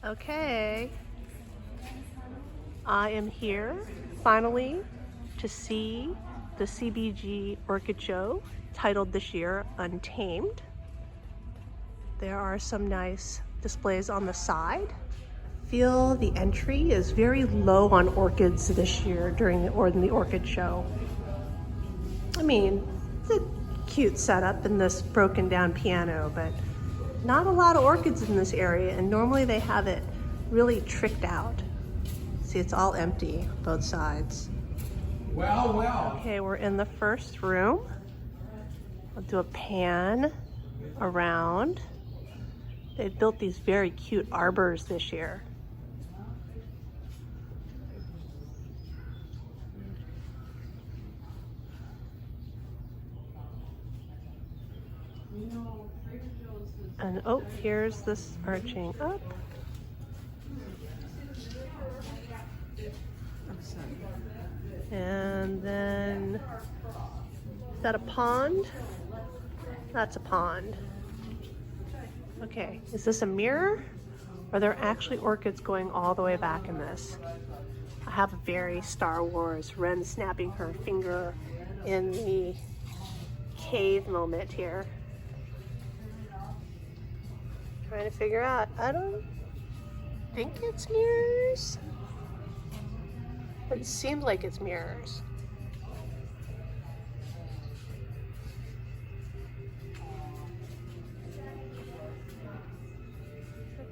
Okay, I am here finally to see the CBG Orchid Show, titled this year Untamed. There are some nice displays on the side. Feel the entry is very low on orchids this year during the Orchid Show. I mean, it's a cute setup in this broken down piano, but not a lot of orchids in this area, and normally they have it really tricked out. See, it's all empty, both sides. Well. Okay, we're in the first room. I'll do a pan around. They built these very cute arbors this year. And oh, here's this arching up. And then, is that a pond? That's a pond. Okay, is this a mirror? Or are there actually orchids going all the way back in this? I have a very Star Wars, Ren snapping her finger in the cave moment here. Trying to figure out, I don't think it's mirrors, but it seems like it's mirrors.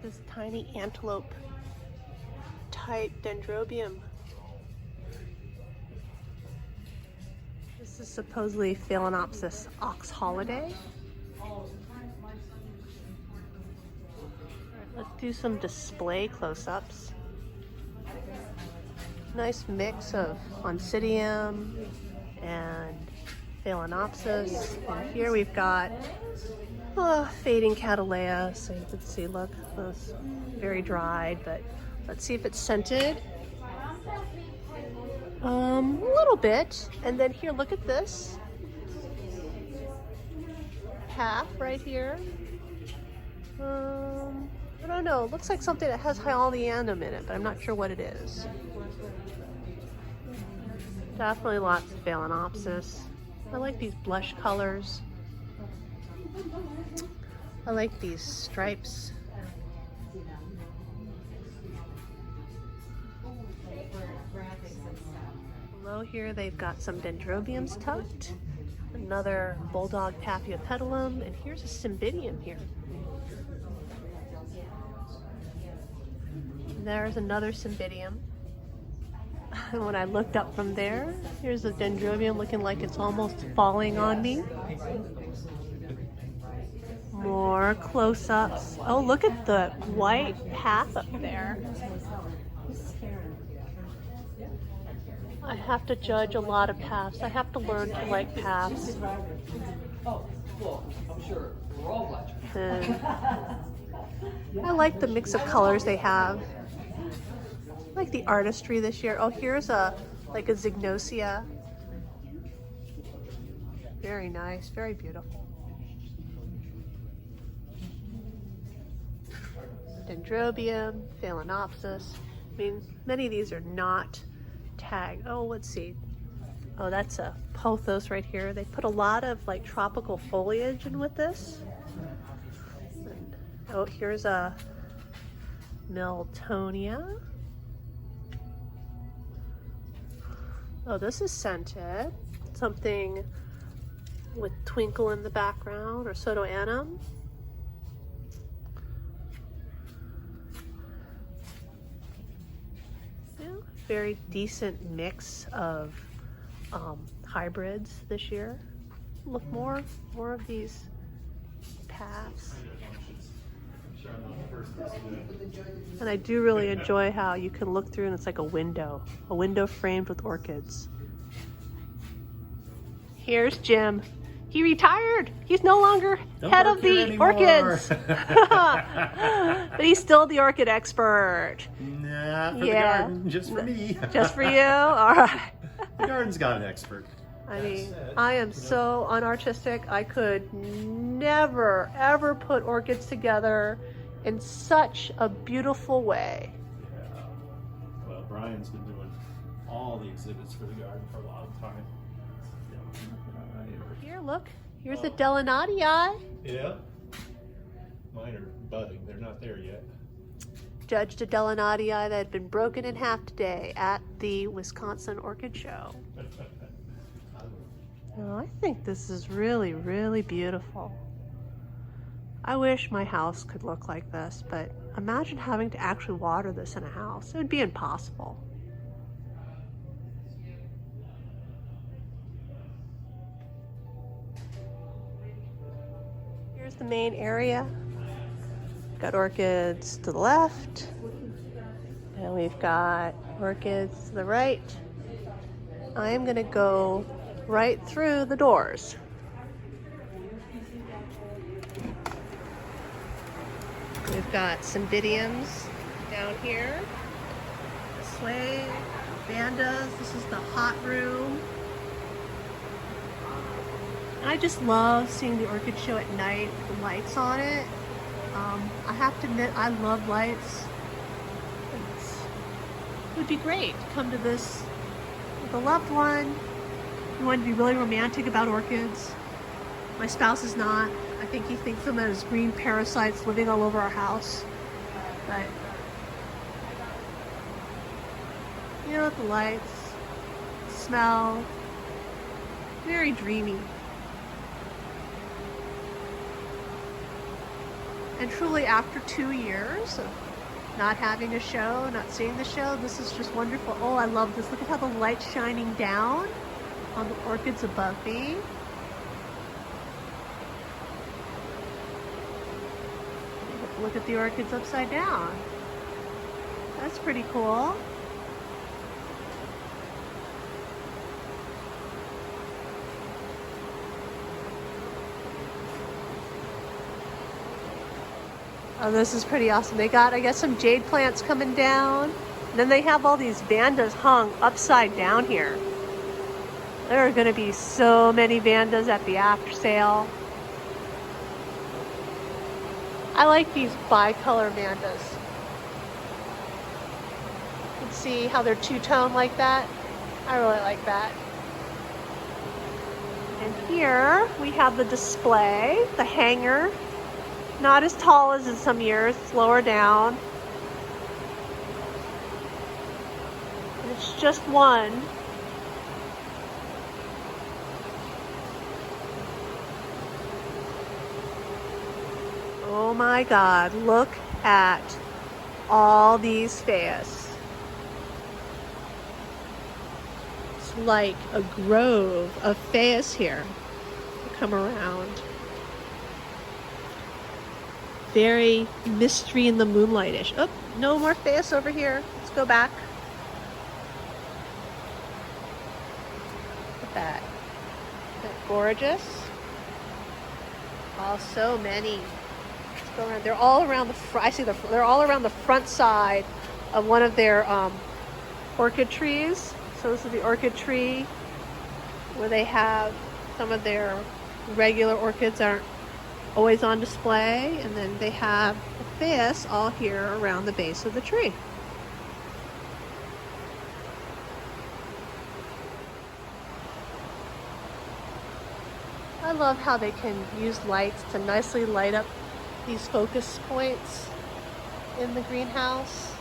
This tiny antelope type dendrobium. This is supposedly Phalaenopsis ox holiday. Let's do some display close-ups. Nice mix of Oncidium and Phalaenopsis. And here we've got fading Cattleya. So you can see, look, it's very dried, but let's see if it's scented. A little bit. And then here, look at this. Path right here. I don't know, it looks like something that has Hyaldianum in it, but I'm not sure what it is. Definitely lots of Phalaenopsis. I like these blush colors. I like these stripes. Below here they've got some Dendrobiums tucked. Another Bulldog Paphiopedilum, and here's a Cymbidium here. There's another Cymbidium. And when I looked up from there, here's a Dendrobium looking like it's almost falling on me. More close-ups. Oh, look at the white path up there. I have to judge a lot of paths. I have to learn to like paths. Oh, well, I'm sure we're all glad. I like the mix of colors they have. I like the artistry this year. Oh, here's like a Zygnosia. Very nice, very beautiful. Dendrobium, Phalaenopsis. I mean, many of these are not tagged. Oh, let's see. Oh, that's a pothos right here. They put a lot of like tropical foliage in with this. And, oh, here's a Miltonia. Oh, this is scented. Something with twinkle in the background, or Sotoanum. Yeah, very decent mix of hybrids this year. Look, more of these paths. And I do really enjoy how you can look through and it's like a window framed with orchids. Here's Jim. He retired. He's no longer head of the orchids. But he's still the orchid expert. Nah, for the garden, just for me. Just for you? All right. The garden's got an expert. I mean, I am so unartistic. I could never, ever put orchids together in such a beautiful way. Yeah. Well, Brian's been doing all the exhibits for the garden for a long time. Here, look. Here's the Delanatii. Yeah. Mine are budding. They're not there yet. Judged a Delanatii that had been broken in half today at the Wisconsin Orchid Show. Oh, I think this is really, really beautiful. I wish my house could look like this, but imagine having to actually water this in a house. It would be impossible. Here's the main area. Got orchids to the left, and we've got orchids to the right. I am gonna go right through the doors. We've got cymbidiums down here. This way, Vandas. This is the hot room. I just love seeing the orchid show at night with the lights on it. I have to admit, I love lights. It would be great to come to this with a loved one. You want to be really romantic about orchids. My spouse is not. I think he thinks of them as green parasites living all over our house. But, you know, the lights, the smell, very dreamy. And truly, after 2 years of not having a show, not seeing the show, this is just wonderful. Oh, I love this. Look at how the light's shining down on the orchids above me. Look at the orchids upside down. That's pretty cool. Oh, this is pretty awesome. They got, I guess, some jade plants coming down. And then they have all these Vandas hung upside down here. There are going to be so many Vandas at the after sale. I like these bicolor Vandas. You can see how they're two-tone like that. I really like that. And here we have the display, the hanger. Not as tall as in some years, it's lower down. And it's just one. Oh my God, look at all these phayas. It's like a grove of phayas here. Come around. Very mystery in the moonlightish. Oh, no more phayas over here. Let's go back. Look at that. Isn't that gorgeous? Oh, so many. Let's go around. They're all around the front. I see they're all around the front side of one of their orchid trees. So this is the orchid tree where they have some of their regular orchids aren't always on display, and then they have the phayas all here around the base of the tree. I love how they can use lights to nicely light up these focus points in the greenhouse.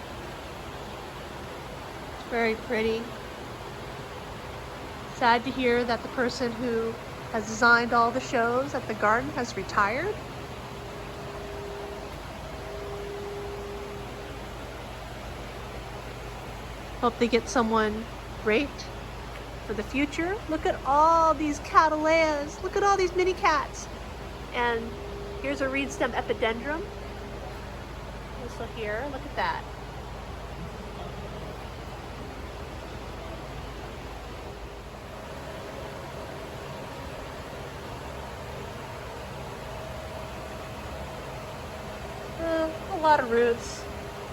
It's very pretty. Sad to hear that the person who has designed all the shows at the garden has retired. Hope they get someone great for the future. Look at all these cattleyas. Look at all these mini cats. And here's a reed stem epidendrum. This one here, look at that. A lot of roots.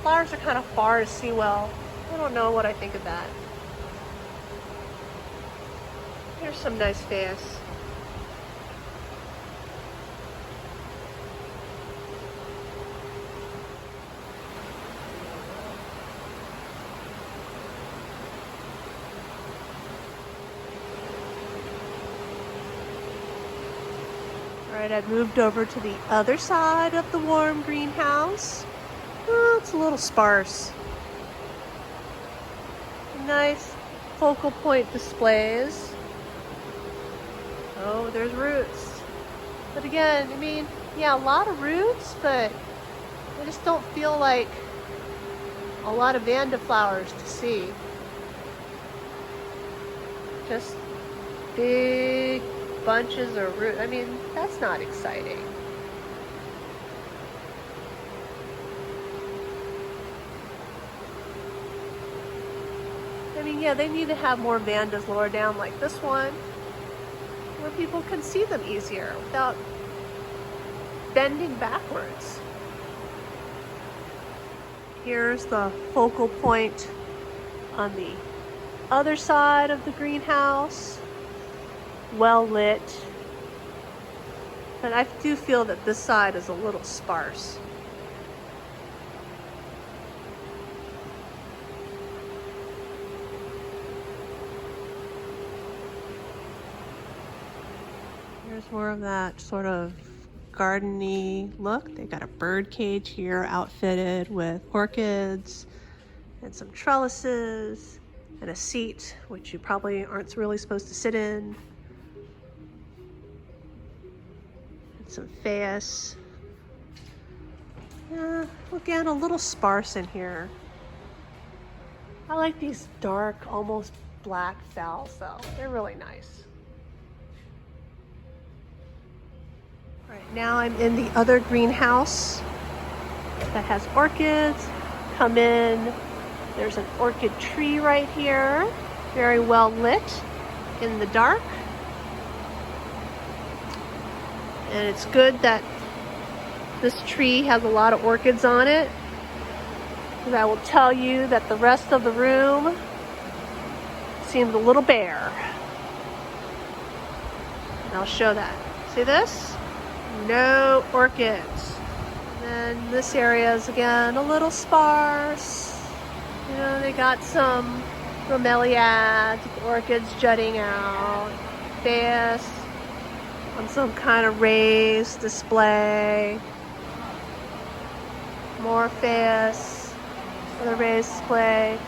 Flowers are kind of far to see well. I don't know what I think of that. Here's some nice phayas. Alright, I've moved over to the other side of the warm greenhouse. Oh, it's a little sparse. Nice focal point displays. Oh, there's roots. But again, I mean, yeah, a lot of roots, but I just don't feel like a lot of Vanda flowers to see. Just big bunches of roots. I mean, that's not exciting. I mean, yeah, they need to have more Vandas lower down like this one, where people can see them easier without bending backwards. Here's the focal point on the other side of the greenhouse. Well lit. But I do feel that this side is a little sparse. Here's more of that sort of garden-y look. They've got a bird cage here outfitted with orchids and some trellises and a seat, which you probably aren't really supposed to sit in. And some faience. Again, a little sparse in here. I like these dark, almost black phals though. They're really nice. Right now I'm in the other greenhouse that has orchids. Come in. There's an orchid tree right here. Very well lit in the dark. And it's good that this tree has a lot of orchids on it, because I will tell you that the rest of the room seems a little bare. And I'll show that. See this? No orchids. And then this area is again a little sparse. You know, they got some bromeliads, orchids jutting out, faience on some kind of raised display. More faience on the raised display.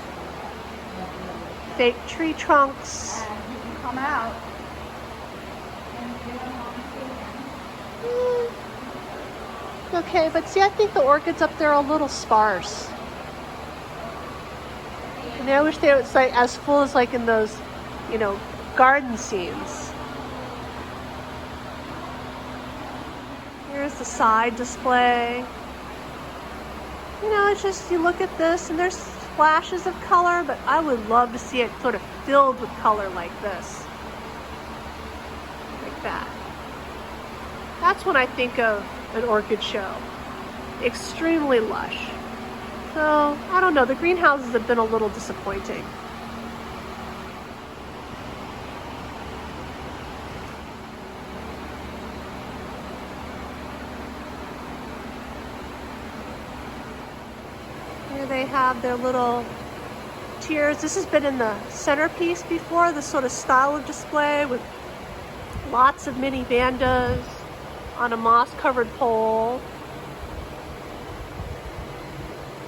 Fake tree trunks. And you can come out. Okay, but see, I think the orchids up there are a little sparse. And I wish they were like as full as like in those, you know, garden scenes. Here's the side display. You know, it's just, you look at this and there's flashes of color, but I would love to see it sort of filled with color like this. Like that. That's when I think of an orchid show. Extremely lush. So, I don't know, the greenhouses have been a little disappointing. Here they have their little tiers. This has been in the centerpiece before, this sort of style of display with lots of mini Vandas on a moss-covered pole.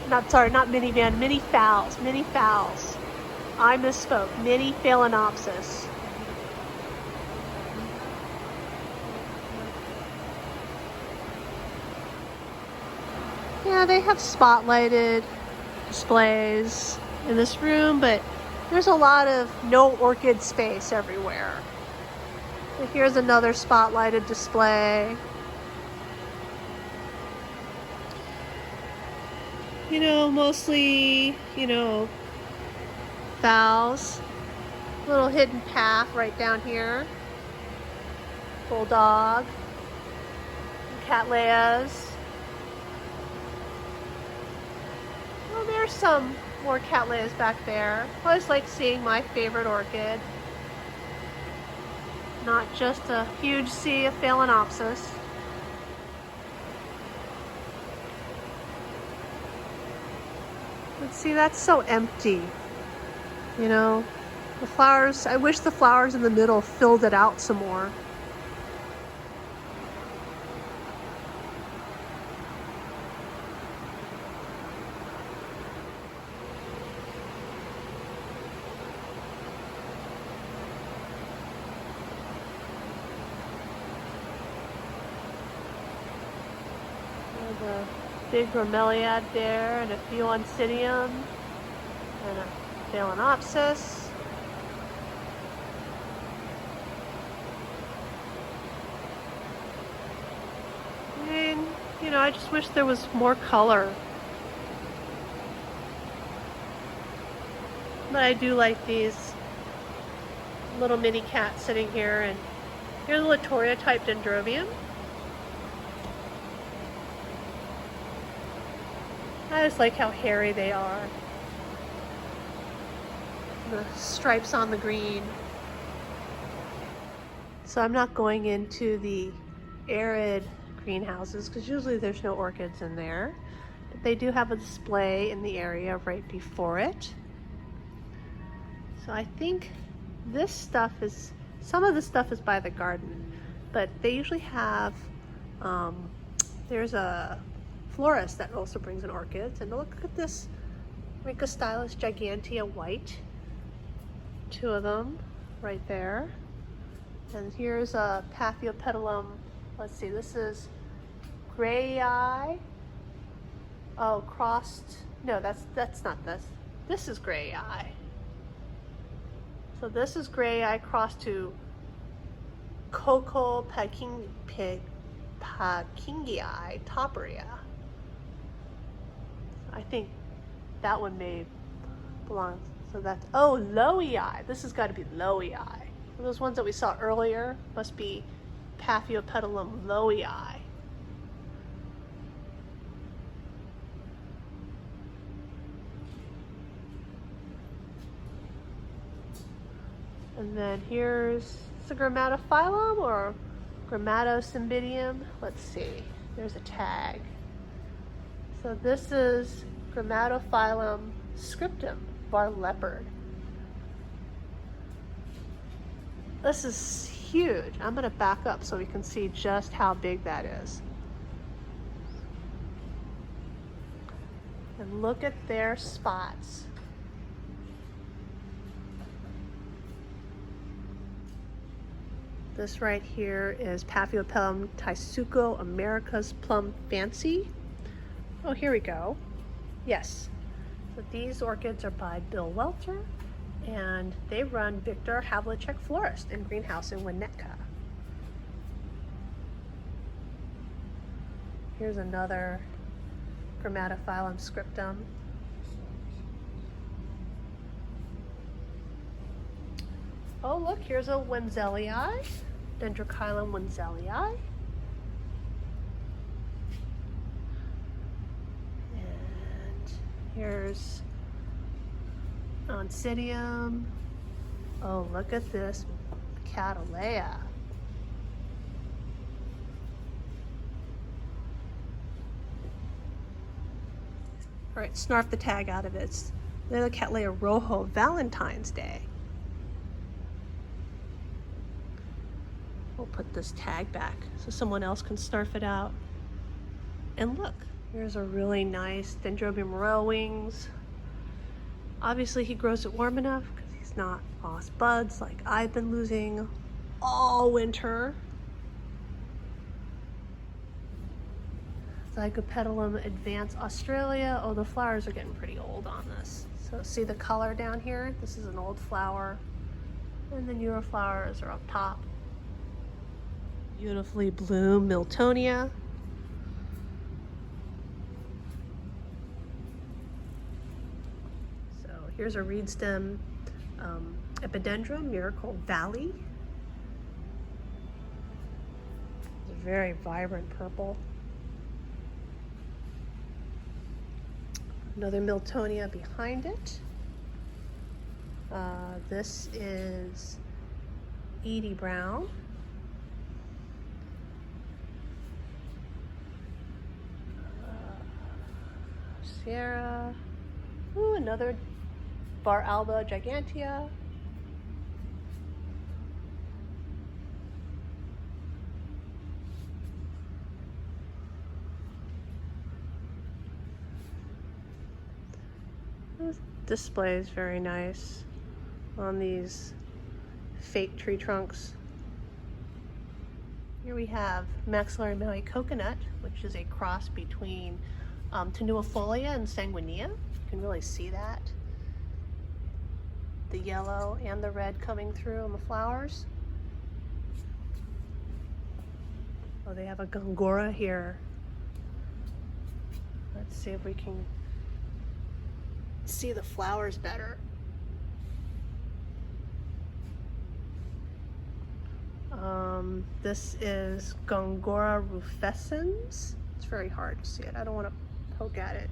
Not mini Vanda, mini phals, mini phals. I misspoke, mini phalaenopsis. Yeah, they have spotlighted displays in this room, but there's a lot of no orchid space everywhere. So here's another spotlighted display. You know, mostly, you know, phals. Little hidden path right down here. Bulldog. Cattleyas. Well, there's some more cattleyas back there. I always like seeing my favorite orchid. Not just a huge sea of phalaenopsis. But see, that's so empty. You know, the flowers, I wish the flowers in the middle filled it out some more. There's a big bromeliad there, and a few oncidium, and a phalaenopsis. I mean, you know, I just wish there was more color. But I do like these little mini cats sitting here, and here's a Latoria type dendrobium. I just like how hairy they are. The stripes on the green. So I'm not going into the arid greenhouses because usually there's no orchids in there. But they do have a display in the area right before it. So I think this stuff is, some of the stuff is by the garden, but they usually have, there's a florist that also brings in orchids. And look at this Ricostylus gigantea white. Two of them right there. And here's a Paphiopedilum. Let's see, this is gray eye. Oh, crossed. No, that's not this. This is gray eye. So this is gray eye crossed to Coco Pakingii Toperia. I think that one may belong. So that's, oh, Lowy eye. This has got to be Lowy eye. Those ones that we saw earlier must be Paphiopedilum lowy eye. And then here's the Grammatophyllum or Grammatocymbidium. Let's see, there's a tag. So this is Grammatophyllum scriptum, bar leopard. This is huge. I'm gonna back up so we can see just how big that is. And look at their spots. This right here is Paphiopedilum Taisuco America's Plum Fancy. Oh, here we go. Yes. So these orchids are by Bill Welter, and they run Victor Havlicek Florist and Greenhouse in Winnetka. Here's another Grammatophyllum scriptum. Oh, look, here's a Wenzelii, Dendrochilum wenzelii. And here's Oncidium. Oh, look at this Cattleya. All right, snarf the tag out of it. They're the Cattleya Rojo Valentine's Day. We'll put this tag back so someone else can snarf it out. And look, here's a really nice Dendrobium royal wings. Obviously he grows it warm enough because he's not lost buds like I've been losing all winter. Zygopetalum Advance Australia. Oh, the flowers are getting pretty old on this. So see the color down here? This is an old flower. And the newer flowers are up top. Beautifully blue Miltonia. So here's a reed stem Epidendrum, Miracle Valley. It's a very vibrant purple. Another Miltonia behind it. This is Edie Brown. Sierra. Ooh, another Bar Alba Gigantea. This display is very nice on these fake tree trunks. Here we have maxillary Maui coconut, which is a cross between tenuifolia and sanguinea. You can really see that. The yellow and the red coming through on the flowers. Oh, they have a gongora here. Let's see if we can see the flowers better. This is Gongora rufescens. It's very hard to see it. I don't want to poke at it.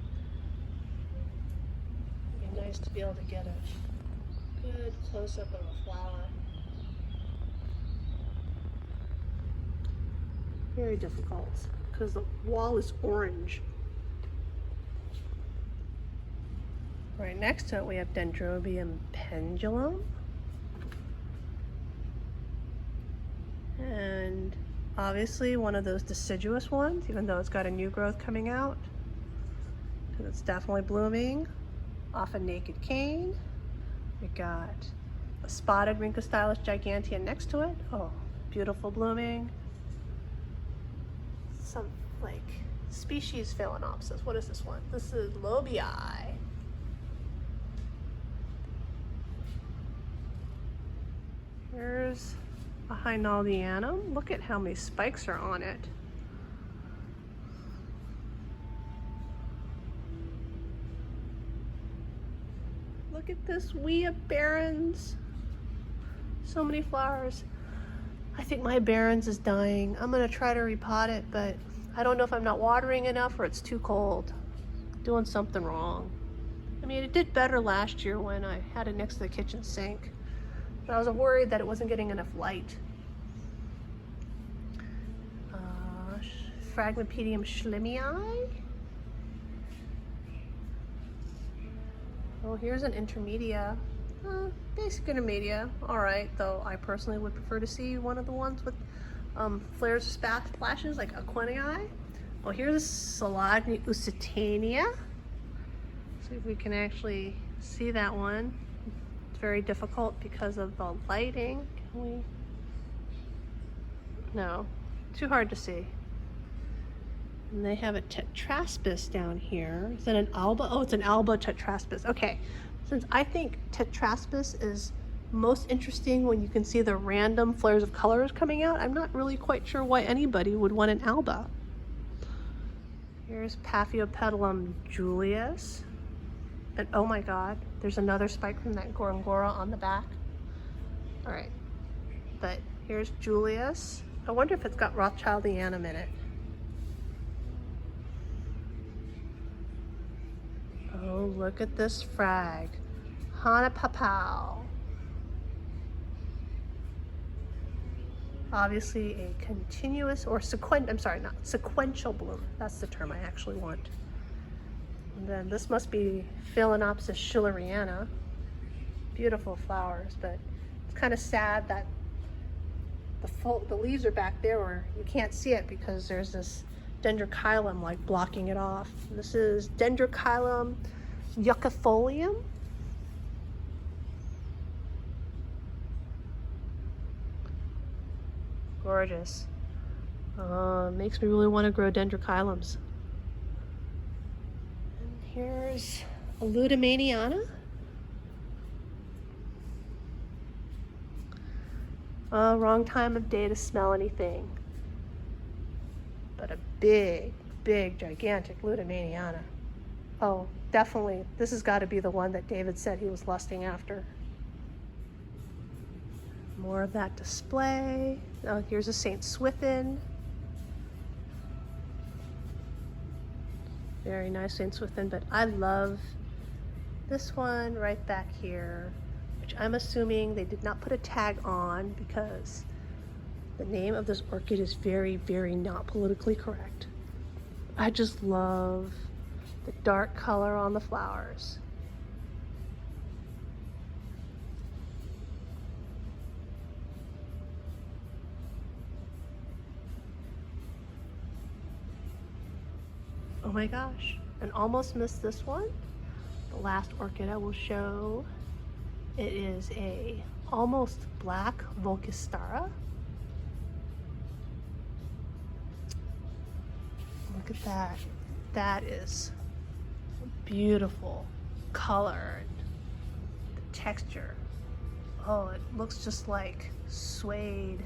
It'd be nice to be able to get a good close-up of a flower. Very difficult because the wall is orange. Right next to it we have Dendrobium pendulum. And obviously one of those deciduous ones, even though it's got a new growth coming out, because it's definitely blooming off a naked cane. We got a spotted Rhincostylus gigantea next to it. Oh, beautiful blooming. Some like species Phalaenopsis. What is this one? This is Lobii. Here's a Hynaldianum. Look at how many spikes are on it. Look at this Wea Barons. So many flowers. I think my Barons is dying. I'm gonna try to repot it, but I don't know if I'm not watering enough or it's too cold. Doing something wrong. I mean, it did better last year when I had it next to the kitchen sink. But I was worried that it wasn't getting enough light. Phragmipedium schlimmii. Oh, here's an intermedia. Basic intermedia. Alright, though I personally would prefer to see one of the ones with flares or splashes like Aquinii. Oh, here's a Solagni usitania. See if we can actually see that one. It's very difficult because of the lighting. Can we? No, too hard to see. And they have a tetraspis down here. Is that an alba? Oh, it's an alba tetraspis. Okay, since I think tetraspis is most interesting when you can see the random flares of colors coming out, I'm not really quite sure why anybody would want an alba. Here's Paphiopedilum Julius. And oh my god, there's another spike from that Gorongora on the back. All right, but here's Julius. I wonder if it's got Rothschildianum in it. Oh, look at this frag. Hana Papau. Obviously a continuous or sequential bloom. That's the term I actually want. And then this must be Phalaenopsis schilleriana. Beautiful flowers, but it's kind of sad that the leaves are back there where you can't see it because there's this dendrochilum like blocking it off. This is Dendrochilum yuccifolium. Gorgeous. Makes me really want to grow dendrochilums. And here's a Ludimaniana. Wrong time of day to smell anything. But a big, gigantic Ludimaniana. Oh, definitely. This has got to be the one that David said he was lusting after. More of that display. Oh, here's a St. Swithin. Very nice St. Swithin, but I love this one right back here, which I'm assuming they did not put a tag on because the name of this orchid is very, very not politically correct. I just love the dark color on the flowers. Oh my gosh, and almost missed this one. The last orchid I will show. It is a, almost black Volkistara. Let's see if we can see it. There we go. It's a Volkistara. It's got a very, very dark color on the flowers. Oh my gosh. And almost missed this one. The last orchid I will show. It is a almost black Volkistara. It is a almost black Volkistara. It is a almost black Volkistara. at that. That is beautiful color and the texture. Oh, it looks just like suede